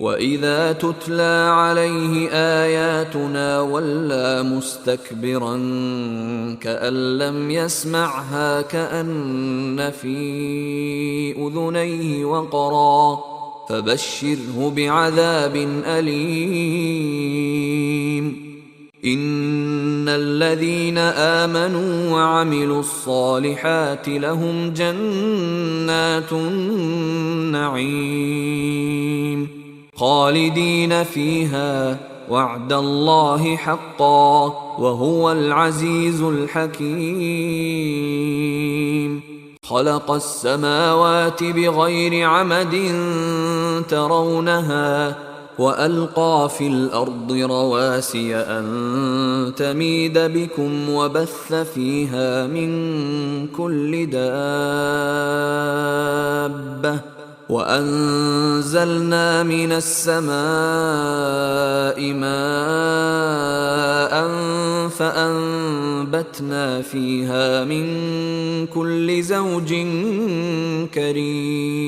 وإذا تتلى عليه آياتنا ولى مستكبرا كأن لم يسمعها كأن في أذنيه وقرا فبشره بعذاب أليم. إن الذين آمنوا وعملوا الصالحات لهم جنات النعيم خالدين فيها وعد الله حقا وهو العزيز الحكيم. خلق السماوات بغير عمد ترونها وألقى في الأرض رواسي أن تميد بكم وبث فيها من كل دابة وأنزلنا من السماء ماء فأنبتنا فيها من كل زوج كريم.